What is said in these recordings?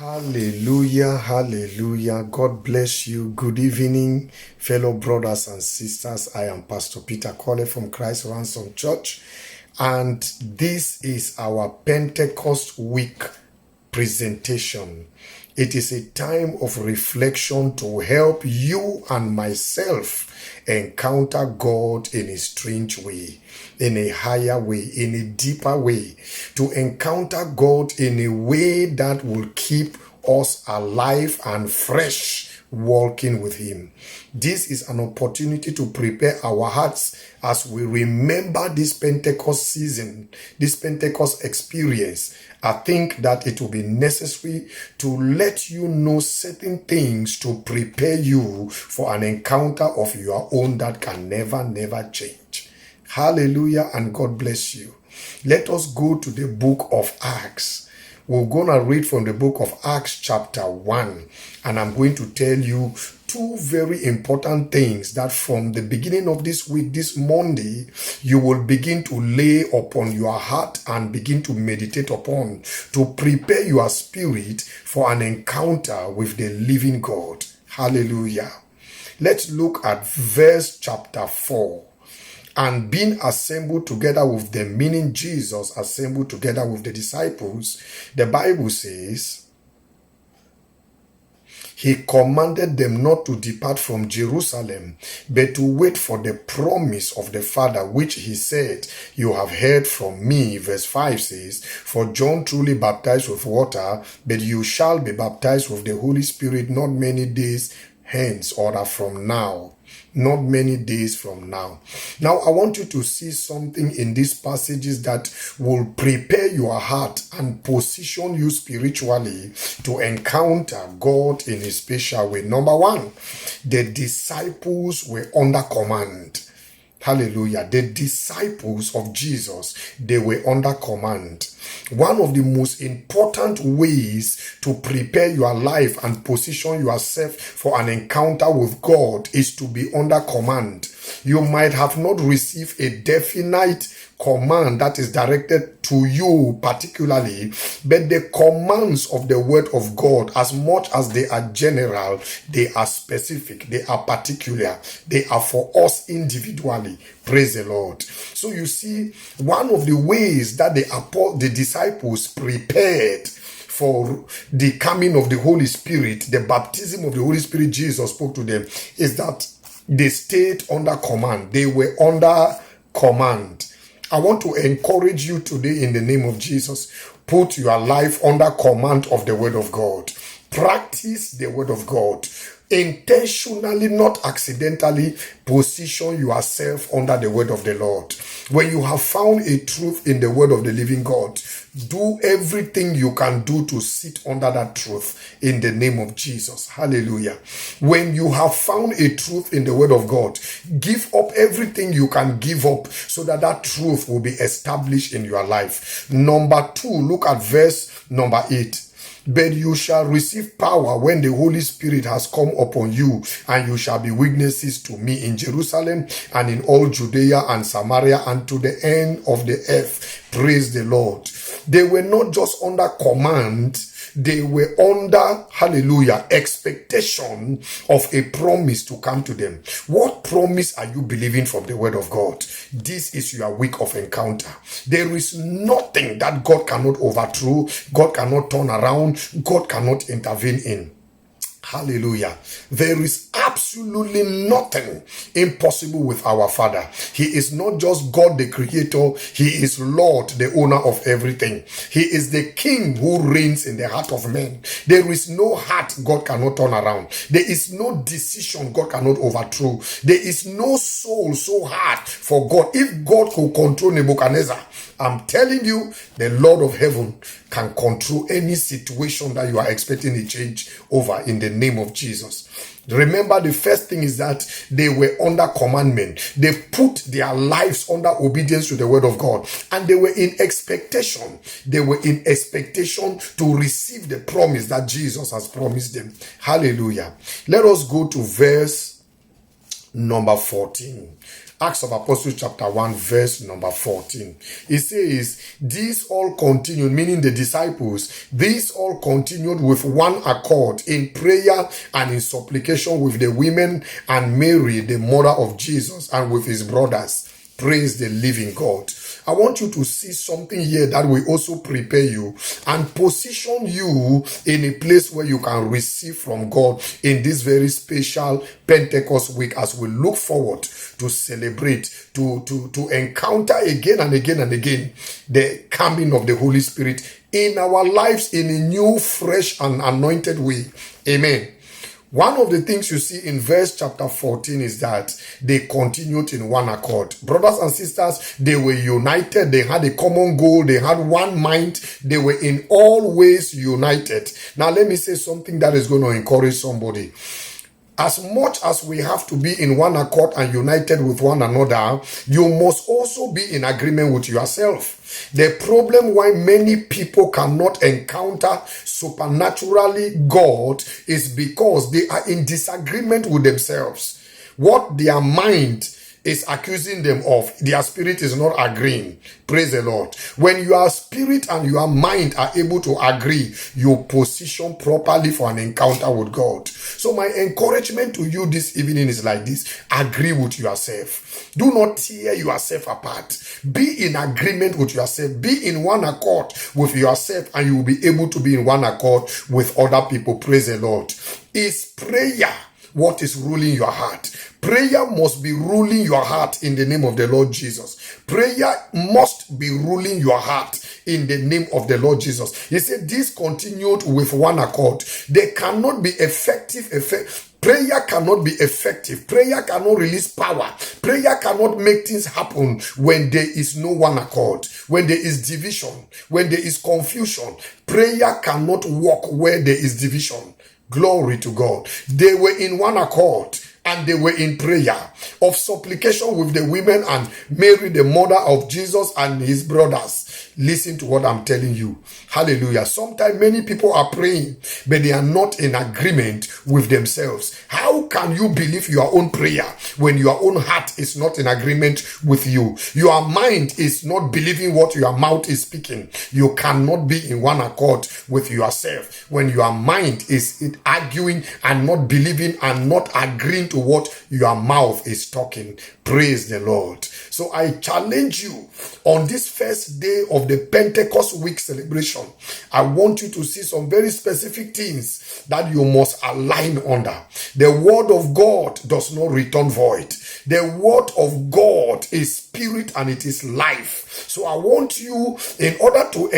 Hallelujah, hallelujah. God bless you. Good evening, fellow brothers and sisters. I am Pastor Peter Cole from Christ Ransom Church, and this is our Pentecost week presentation. It is a time of reflection to help you and myself encounter God in a strange way, in a higher way, in a deeper way, to encounter God in a way that will keep us alive and fresh walking with Him. This is an opportunity to prepare our hearts as we remember this Pentecost season, this Pentecost experience. I think that it will be necessary to let you know certain things to prepare you for an encounter of your own that can never change. Hallelujah, and God bless you. Let us go to the book of Acts. We're going to read from the book of Acts chapter 1, and I'm going to tell you two very important things that from the beginning of this week, this Monday, you will begin to lay upon your heart and begin to meditate upon to prepare your spirit for an encounter with the living God. Hallelujah. Let's look at verse chapter 4. And being assembled together with them, meaning Jesus assembled together with the disciples, the Bible says, He commanded them not to depart from Jerusalem, but to wait for the promise of the Father, which He said, You have heard from me. Verse 5 says, For John truly baptized with water, but you shall be baptized with the Holy Spirit not many days hence, or from now. Not many days from now. Now, I want you to see something in these passages that will prepare your heart and position you spiritually to encounter God in a special way. Number one, the disciples were under command. Hallelujah. The disciples of Jesus, they were under command. One of the most important ways to prepare your life and position yourself for an encounter with God is to be under command. You might have not received a definite command that is directed to you particularly, but the commands of the word of God, as much as they are general, they are specific, they are particular, they are for us individually. Praise the Lord. So you see, one of the ways that the disciples prepared for the coming of the Holy Spirit, the baptism of the Holy Spirit Jesus spoke to them, is that they stayed under command. They were under command. I want to encourage you today in the name of Jesus. Put your life under command of the word of God. Practice the word of God. Intentionally, not accidentally, position yourself under the word of the Lord. When you have found a truth in the word of the living God, do everything you can do to sit under that truth in the name of Jesus. Hallelujah. When you have found a truth in the word of God, give up everything you can give up so that that truth will be established in your life. Number 2, look at verse number 8. But you shall receive power when the Holy Spirit has come upon you, and you shall be witnesses to me in Jerusalem and in all Judea and Samaria and to the end of the earth. Praise the Lord. They were not just under command, they were under, hallelujah, expectation of a promise to come to them. What promise are you believing from the word of God? This is your week of encounter. There is nothing that God cannot overthrow, God cannot turn around, God cannot intervene in. Hallelujah. There is absolutely nothing impossible with our Father. He is not just God the Creator. He is Lord, the owner of everything. He is the King who reigns in the heart of men. There is no heart God cannot turn around. There is no decision God cannot overthrow. There is no soul so hard for God. If God could control Nebuchadnezzar, I'm telling you, the Lord of heaven can control any situation that you are expecting a change over in the name of Jesus. Remember, the first thing is that they were under commandment. They put their lives under obedience to the word of God. And they were in expectation. They were in expectation to receive the promise that Jesus has promised them. Hallelujah. Let us go to verse number 14. Acts of Apostles chapter 1 verse number 14. It says, these all continued, meaning the disciples, these all continued with one accord in prayer and in supplication with the women and Mary, the mother of Jesus, and with his brothers. Praise the living God. I want you to see something here that will also prepare you and position you in a place where you can receive from God in this very special Pentecost week, as we look forward to celebrate, to encounter again and again and again the coming of the Holy Spirit in our lives in a new, fresh, and anointed way. Amen. One of the things you see in verse chapter 14 is that they continued in one accord. Brothers and sisters, they were united. They had a common goal. They had one mind. They were in all ways united. Now, let me say something that is going to encourage somebody. As much as we have to be in one accord and united with one another, you must also be in agreement with yourself. The problem why many people cannot encounter supernaturally God is because they are in disagreement with themselves. What their mind is accusing them of, their spirit is not agreeing. Praise the Lord. When your spirit and your mind are able to agree, you position properly for an encounter with God. So my encouragement to you this evening is like this: agree with yourself. Do not tear yourself apart. Be in agreement with yourself. Be in one accord with yourself, and you will be able to be in one accord with other people. Praise the Lord. Is prayer what is ruling your heart? Prayer must be ruling your heart in the name of the Lord Jesus. Prayer must be ruling your heart in the name of the Lord Jesus. He said this continued with one accord. They cannot be effective. Prayer cannot be effective. Prayer cannot release power. Prayer cannot make things happen when there is no one accord, when there is division, when there is confusion. Prayer cannot work where there is division. Glory to God. They were in one accord and they were in prayer of supplication with the women and Mary, the mother of Jesus, and his brothers. Listen to what I'm telling you. Hallelujah. Sometimes many people are praying, but they are not in agreement with themselves. How can you believe your own prayer when your own heart is not in agreement with you? Your mind is not believing what your mouth is speaking. You cannot be in one accord with yourself when your mind is arguing and not believing and not agreeing to what your mouth is talking. Praise the Lord. So I challenge you on this first day of the Pentecost week celebration. I want you to see some very specific things that you must align under. The word of God does not return void. The word of God is spirit and it is life. So I want you, in order to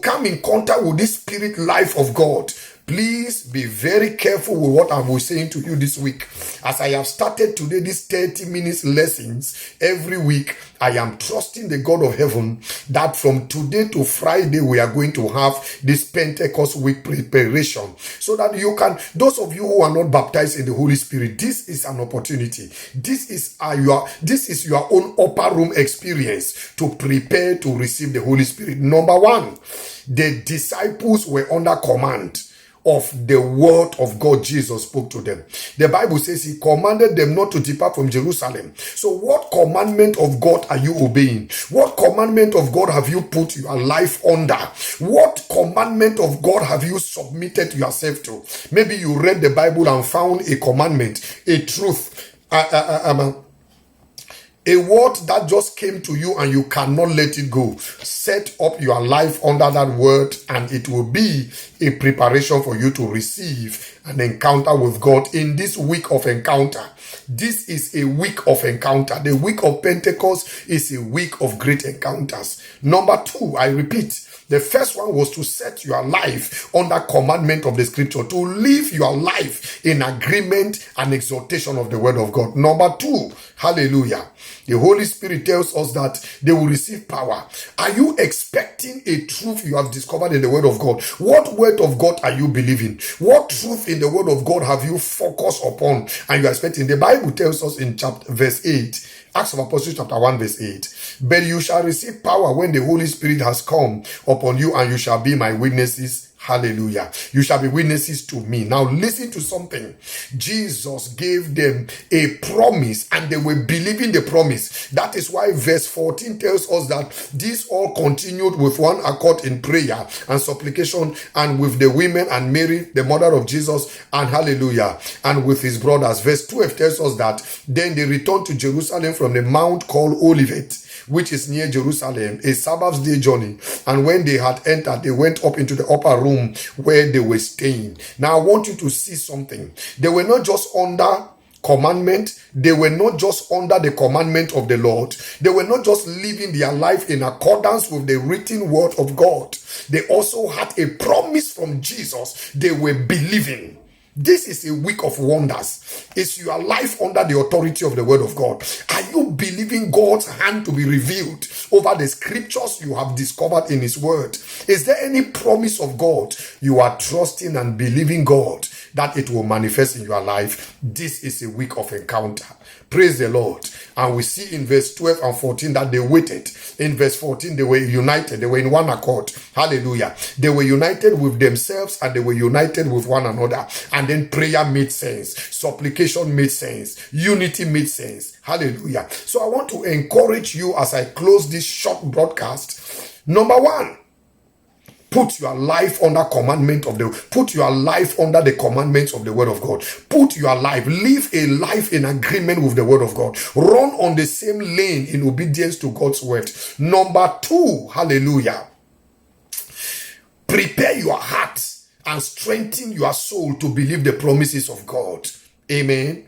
come in contact with this spirit life of God, please be very careful with what I was saying to you this week. As I have started today, these 30 minutes lessons every week, I am trusting the God of heaven that from today to Friday, we are going to have this Pentecost week preparation. So that you can, those of you who are not baptized in the Holy Spirit, this is an opportunity. This is your own upper room experience to prepare to receive the Holy Spirit. Number one, the disciples were under command of the word of God. Jesus spoke to them. The Bible says he commanded them not to depart from Jerusalem. So what commandment of God are you obeying? What commandment of God have you put your life under? What commandment of God have you submitted yourself to? Maybe you read the Bible and found a commandment, a truth, a word that just came to you and you cannot let it go. Set up your life under that word and it will be a preparation for you to receive an encounter with God in this week of encounter. This is a week of encounter. The week of Pentecost is a week of great encounters. Number two, I repeat, the first one was to set your life under commandment of the scripture, to live your life in agreement and exhortation of the word of God. Number two, hallelujah, the Holy Spirit tells us that they will receive power. Are you expecting a truth you have discovered in the word of God? What word of God are you believing? What truth in the word of God have you focused upon and you are expecting? The Bible tells us in verse 8, Acts of Apostles chapter 1 verse 8. But you shall receive power when the Holy Spirit has come upon you, and you shall be my witnesses Hallelujah. You shall be witnesses to me. Now listen to something. Jesus gave them a promise and they were believing the promise. That is why verse 14 tells us that these all continued with one accord in prayer and supplication, and with the women and Mary, the mother of Jesus, and hallelujah, and with his brothers. Verse 12 tells us that then they returned to Jerusalem from the mount called Olivet, which is near Jerusalem, a Sabbath day journey. And when they had entered, they went up into the upper room where they were staying. Now I want you to see something. They were not just under commandment. They were not just under the commandment of the Lord. They were not just living their life in accordance with the written word of God. They also had a promise from Jesus they were believing. This is a week of wonders. Is your life under the authority of the word of God? Are you believing God's hand to be revealed over the scriptures you have discovered in his word? Is there any promise of God you are trusting and believing God that it will manifest in your life? This is a week of encounter. Praise the Lord. And we see in verse 12 and 14 that they waited. In verse 14, they were united. They were in one accord. Hallelujah. They were united with themselves and they were united with one another. And then prayer made sense. Supplication made sense. Unity made sense. Hallelujah. So I want to encourage you as I close this short broadcast. Number one, put your life under the commandments of the commandments of the word of God. Put your life, live a life in agreement with the word of God. Run on the same lane in obedience to God's word. Number two, hallelujah. Prepare your heart and strengthen your soul to believe the promises of God. Amen.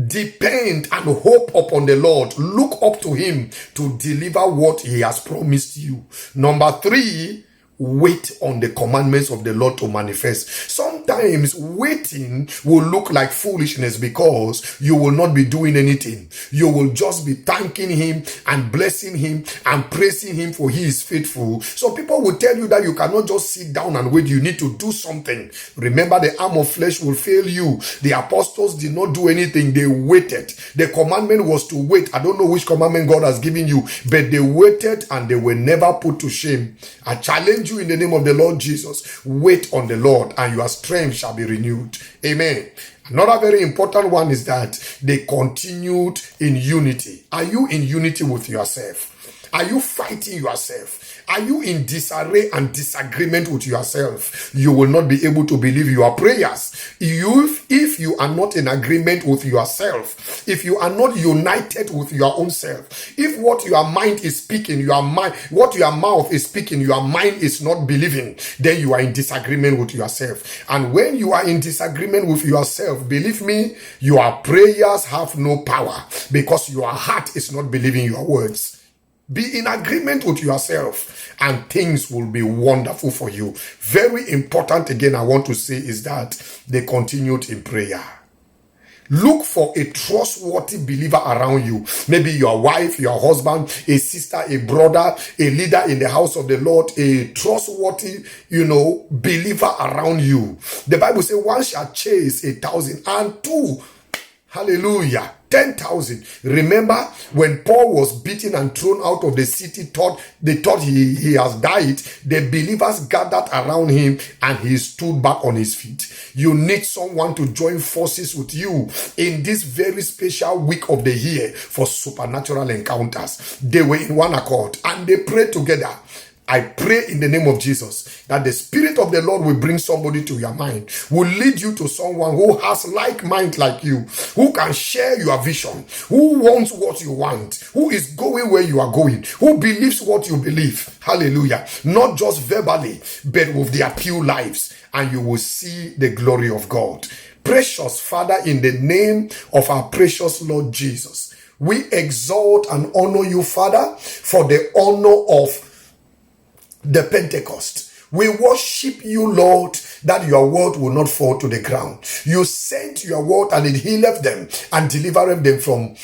Depend and hope upon the Lord. Look up to him to deliver what he has promised you. Number three, wait on the commandments of the Lord to manifest. Sometimes waiting will look like foolishness because you will not be doing anything. You will just be thanking him and blessing him and praising him for he is faithful. So people will tell you that you cannot just sit down and wait. You need to do something. Remember, the arm of flesh will fail you. The apostles did not do anything. They waited. The commandment was to wait. I don't know which commandment God has given you, but they waited and they were never put to shame. I challenge you in the name of the Lord Jesus. Wait on the Lord and your strength shall be renewed. Amen. Another very important one is that they continued in unity. Are you in unity with yourself? Are you fighting yourself? Are you in disarray and disagreement with yourself? You will not be able to believe your prayers. If you are not in agreement with yourself, if you are not united with your own self, if what your mind is speaking, what your mouth is speaking, your mind is not believing, then you are in disagreement with yourself. And when you are in disagreement with yourself, believe me, your prayers have no power because your heart is not believing your words. Be in agreement with yourself and things will be wonderful for you. Very important again, I want to say is that they continued in prayer. Look for a trustworthy believer around you. Maybe your wife, your husband, a sister, a brother, a leader in the house of the Lord, a trustworthy, believer around you. The Bible says one shall chase 1,000 and two, hallelujah, 10,000. Remember when Paul was beaten and thrown out of the city, they thought he has died. The believers gathered around him and he stood back on his feet. You need someone to join forces with you in this very special week of the year for supernatural encounters. They were in one accord and they prayed together. I pray in the name of Jesus that the Spirit of the Lord will bring somebody to your mind, will lead you to someone who has like mind like you, who can share your vision, who wants what you want, who is going where you are going, who believes what you believe. Hallelujah. Not just verbally, but with their pure lives, and you will see the glory of God. Precious Father, in the name of our precious Lord Jesus, we exalt and honor you, Father, for the honor of the Pentecost. We worship you, Lord, that your word will not fall to the ground. You sent your word and it healed them and delivered them from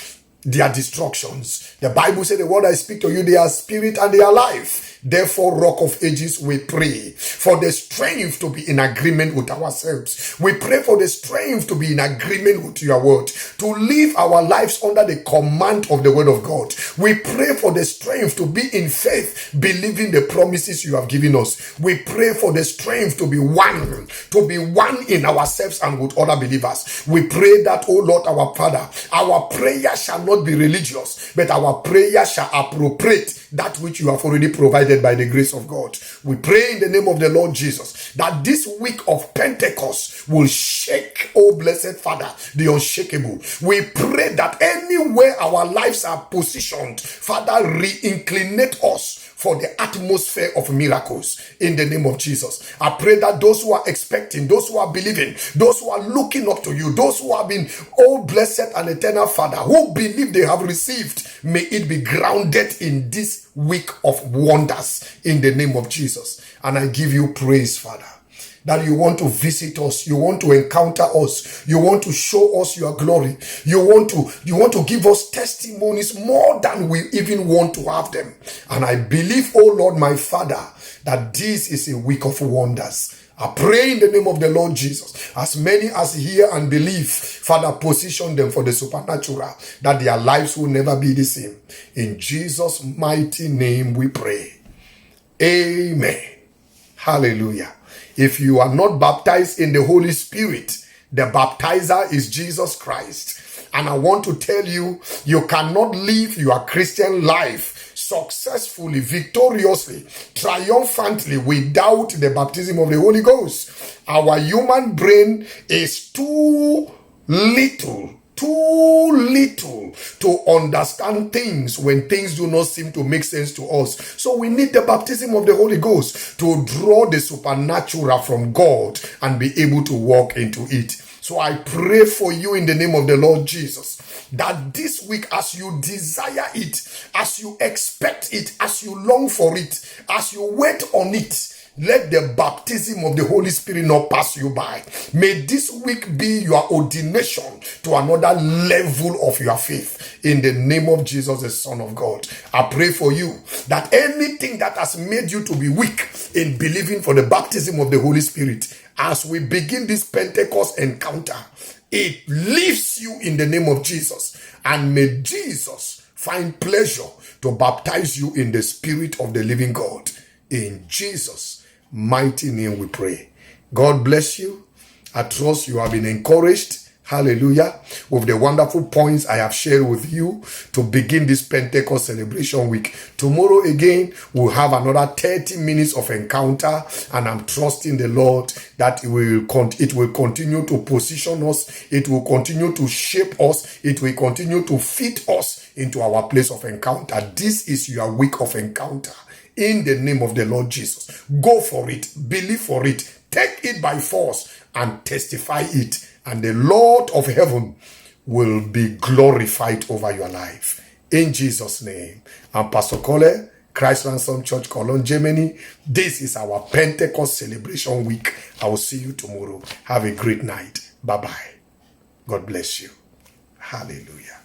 their destructions. The Bible said the word I speak to you, they are spirit and they are life. Therefore, Rock of Ages, we pray for the strength to be in agreement with ourselves. We pray for the strength to be in agreement with your word, to live our lives under the command of the word of God. We pray for the strength to be in faith, believing the promises you have given us. We pray for the strength to be one in ourselves and with other believers. We pray that, oh Lord, our Father, our prayer shall not be religious, but our prayer shall appropriate that which you have already provided by the grace of God. We pray in the name of the Lord Jesus that this week of Pentecost will shake, oh blessed Father, the unshakable. We pray that anywhere our lives are positioned, Father, re-inclinate us for the atmosphere of miracles in the name of Jesus. I pray that those who are expecting, those who are believing, those who are looking up to you, those who have been, oh blessed and eternal Father, who believe they have received, may it be grounded in this week of wonders in the name of Jesus. And I give you praise, Father, that you want to visit us, you want to encounter us, you want to show us your glory, you want to give us testimonies more than we even want to have them. And I believe, oh Lord, my Father, that this is a week of wonders. I pray in the name of the Lord Jesus, as many as hear and believe, Father, position them for the supernatural, that their lives will never be the same. In Jesus' mighty name we pray. Amen. Hallelujah. If you are not baptized in the Holy Spirit, the baptizer is Jesus Christ. And I want to tell you, you cannot live your Christian life successfully, victoriously, triumphantly without the baptism of the Holy Ghost. Our human brain is too little to understand things when things do not seem to make sense to us. So we need the baptism of the Holy Ghost to draw the supernatural from God and be able to walk into it. So I pray for you in the name of the Lord Jesus, that this week, as you desire it, as you expect it, as you long for it, as you wait on it, let the baptism of the Holy Spirit not pass you by. May this week be your ordination to another level of your faith. In the name of Jesus, the Son of God, I pray for you that anything that has made you to be weak in believing for the baptism of the Holy Spirit, as we begin this Pentecost encounter, it leaves you in the name of Jesus. And may Jesus find pleasure to baptize you in the Spirit of the living God. In Jesus' mighty name we pray. God bless you. I trust you have been encouraged. Hallelujah. With the wonderful points I have shared with you to begin this Pentecost celebration week. Tomorrow again, we'll have another 30 minutes of encounter, and I'm trusting the Lord that it will continue to position us. It will continue to shape us. It will continue to fit us into our place of encounter. This is your week of encounter. In the name of the Lord Jesus, go for it, believe for it, take it by force and testify it, and the Lord of heaven will be glorified over your life. In Jesus' name. I'm Pastor Cole, Christ Ransom Church, Cologne, Germany. This is our Pentecost celebration week. I will see you tomorrow. Have a great night. Bye-bye. God bless you. Hallelujah.